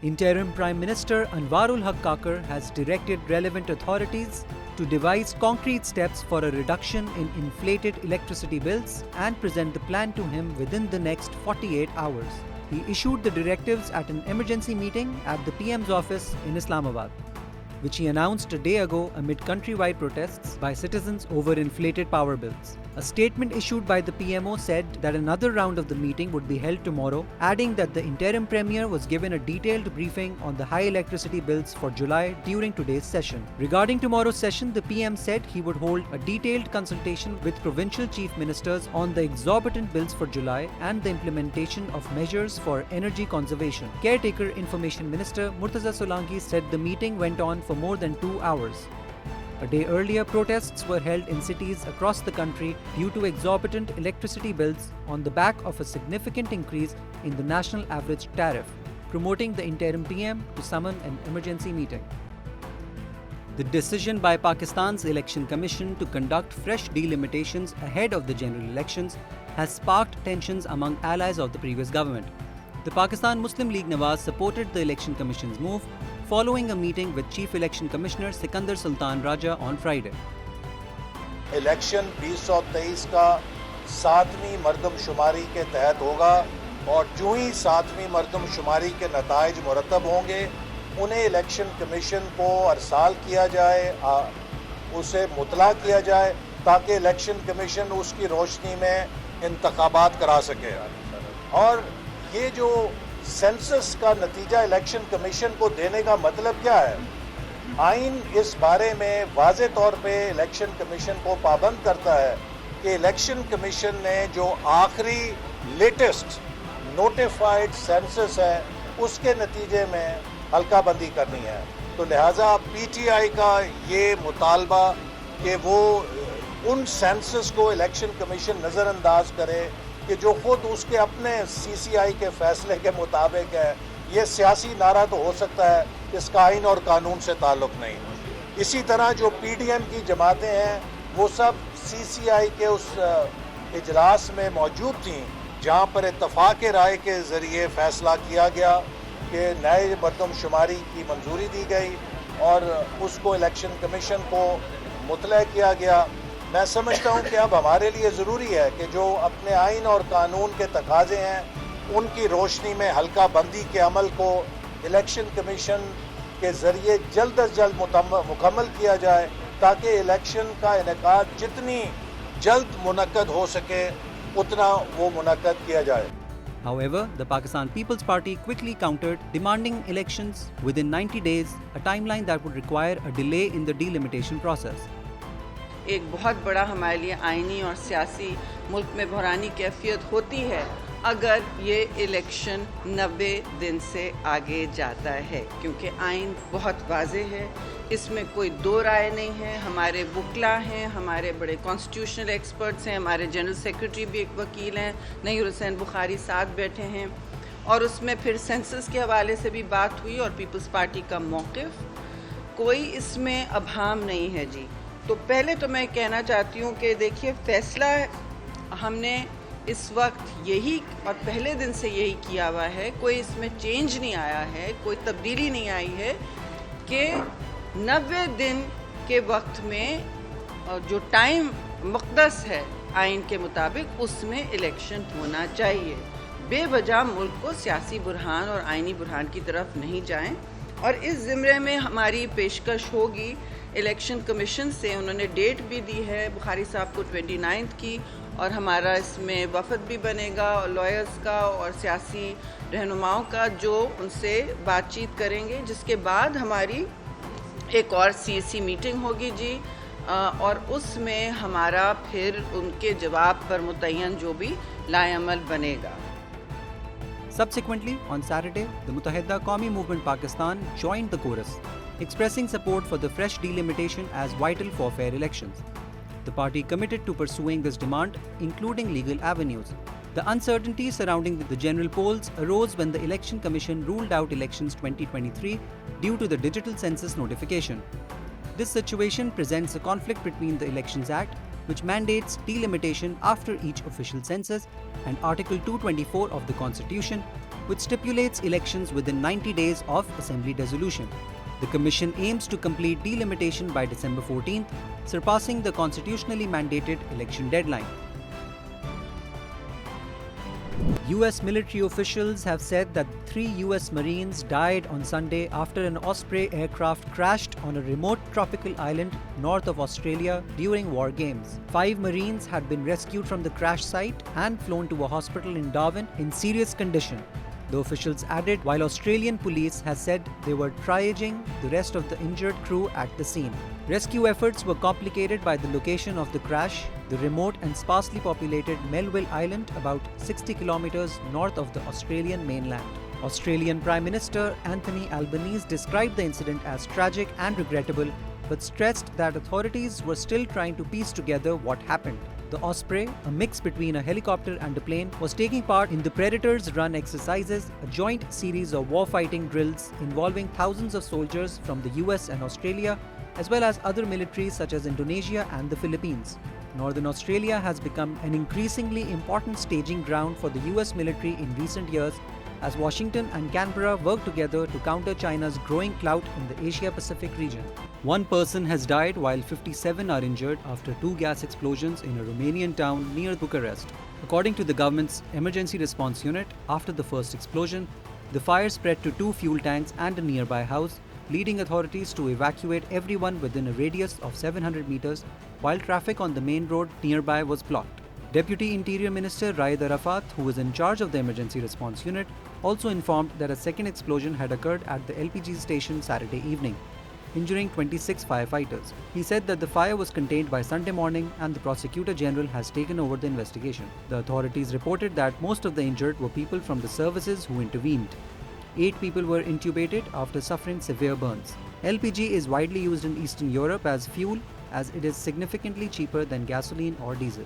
Interim Prime Minister Anwarul Haq Kakar has directed relevant authorities to devise concrete steps for a reduction in inflated electricity bills and present the plan to him within the next 48 hours. He issued the directives at an emergency meeting at the PM's office in Islamabad, which he announced a day ago amid countrywide protests by citizens over inflated power bills. A statement issued by the PMO said that another round of the meeting would be held tomorrow, adding that the interim premier was given a detailed briefing on the high electricity bills for July during today's session. Regarding tomorrow's session, the PM said he would hold a detailed consultation with provincial chief ministers on the exorbitant bills for July and the implementation of measures for energy conservation. Caretaker Information Minister Murtaza Solanki said the meeting went on for more than 2 hours. A day earlier, protests were held in cities across the country due to exorbitant electricity bills on the back of a significant increase in the national average tariff, promoting the interim PM to summon an emergency meeting. The decision by Pakistan's Election Commission to conduct fresh delimitations ahead of the general elections has sparked tensions among allies of the previous government. The Pakistan Muslim League Nawaz supported the Election Commission's move following a meeting with Chief Election Commissioner Sikandar Sultan Raja on Friday. Election 2023 का 7वीं मरदमशुमारी के तहत होगा और जो ही 7वीं मरदमशुमारी के नताइज मुरतब होंगे उन्हें election commission को अरसाल किया जाए, उसे मुतला किया जाए ताकि इलेक्शन कमीशन उसकी रोशनी में इंतखाबात करा सके। और ये जो सेंसस का नतीजा इलेक्शन कमीशन को देने का मतलब क्या है? आइन इस बारे में वाज़े तौर पे इलेक्शन कमीशन को पाबंद करता है कि इलेक्शन कमीशन ने जो आखिरी लेटेस्ट नोटिफाइड सेंसस है उसके नतीजे में हल्काबंदी करनी है। तो लिहाजा पीटीआई का ये मुतालबा कि वो उन सेंसस को इलेक्शन कमीशन नज़रअंदाज करे कि जो खुद उसके अपने सीसीआई के फैसले के मुताबिक है, ये सियासी नारा तो हो सकता है, इसका आइन और कानून से ताल्लुक़ नहीं। इसी तरह जो पीडीएम की जमातें हैं वो सब सीसीआई के उस इजलास में मौजूद थीं जहाँ पर इत्तफाक़ राय के ज़रिए फ़ैसला किया गया कि नए मरदमशुमारी की मंजूरी दी गई और उसको इलेक्शन कमीशन को मुतला किया गया। मैं समझता हूँ कि अब हमारे लिए ज़रूरी है कि जो अपने आइन और कानून के तकाज़े हैं उनकी रोशनी में हल्का बंदी के अमल को इलेक्शन कमीशन के ज़रिए जल्द अज जल्द मुकम्मल किया जाए ताकि इलेक्शन का इनेकाद जितनी जल्द मुनक्कद हो सके उतना वो मुनक्कद किया जाए। However, the Pakistan People's Party quickly countered, demanding elections within 90 days, a timeline that would require a delay in the delimitation process. एक बहुत बड़ा हमारे लिए आइनी और सियासी मुल्क में बहरानी कैफियत होती है अगर ये इलेक्शन 90 दिन से आगे जाता है, क्योंकि आइन बहुत वाज़े है, इसमें कोई दो राय नहीं है। हमारे वकला हैं, हमारे बड़े कॉन्स्टिट्यूशनल एक्सपर्ट्स हैं, हमारे जनरल सेक्रेटरी भी एक वकील हैं, नईर हुसैन बुखारी साथ बैठे हैं, और उसमें फिर सेंसस के हवाले से भी बात हुई और पीपल्स पार्टी का मौक़िफ़, कोई इसमें अभाम नहीं है जी। तो पहले तो मैं कहना चाहती हूँ कि देखिए, फ़ैसला हमने इस वक्त यही और पहले दिन से यही किया हुआ है, कोई इसमें चेंज नहीं आया है, कोई तब्दीली नहीं आई है कि 90 दिन के वक्त में जो टाइम मुक़द्दस है आइन के मुताबिक उसमें इलेक्शन होना चाहिए। बेवजह मुल्क को सियासी बुरहान और आइनी बुरहान की तरफ नहीं जाएं, और इस ज़िम्रे में हमारी पेशकश होगी इलेक्शन कमीशन से। उन्होंने डेट भी दी है बुखारी साहब को 29 की, और हमारा इसमें वफद भी बनेगा और लॉयर्स का और सियासी रहनुमाओं का जो उनसे बातचीत करेंगे, जिसके बाद हमारी एक और सीएसी मीटिंग होगी जी, और उसमें हमारा फिर उनके जवाब पर मुतय्यन जो भी लाएअमल बनेगा। Subsequently, on Saturday, the Muttahida Qawmi Movement Pakistan joined the chorus, expressing support for the fresh delimitation as vital for fair elections. The party committed to pursuing this demand, including legal avenues. The uncertainty surrounding the general polls arose when the Election Commission ruled out elections 2023 due to the digital census notification. This situation presents a conflict between the Elections Act, which mandates delimitation after each official census, and Article 224 of the Constitution, which stipulates elections within 90 days of assembly dissolution. The Commission aims to complete delimitation by December 14th, surpassing the constitutionally mandated election deadline. US military officials have said that 3 US Marines died on Sunday after an Osprey aircraft crashed on a remote tropical island north of Australia during war games. 5 Marines had been rescued from the crash site and flown to a hospital in Darwin in serious condition. The officials added, while Australian police has said they were triaging the rest of the injured crew at the scene. Rescue efforts were complicated by the location of the crash, the remote and sparsely populated Melville Island, about 60 kilometers north of the Australian mainland. Australian Prime Minister Anthony Albanese described the incident as tragic and regrettable, but stressed that authorities were still trying to piece together what happened. The Osprey, a mix between a helicopter and a plane, was taking part in the Predators Run exercises, a joint series of warfighting drills involving thousands of soldiers from the US and Australia, as well as other militaries such as Indonesia and the Philippines. Northern Australia has become an increasingly important staging ground for the US military in recent years, as Washington and Canberra work together to counter China's growing clout in the Asia-Pacific region. 1 person has died while 57 are injured after 2 gas explosions in a Romanian town near Bucharest. According to the government's emergency response unit, after the first explosion, the fire spread to 2 fuel tanks and a nearby house, leading authorities to evacuate everyone within a radius of 700 meters, while traffic on the main road nearby was blocked. Deputy Interior Minister Raed Arafat, who was in charge of the emergency response unit, also informed that a second explosion had occurred at the LPG station Saturday evening, injuring 26 firefighters. He said that the fire was contained by Sunday morning and the Prosecutor General has taken over the investigation. The authorities reported that most of the injured were people from the services who intervened. 8 people were intubated after suffering severe burns. LPG is widely used in Eastern Europe as fuel, as it is significantly cheaper than gasoline or diesel.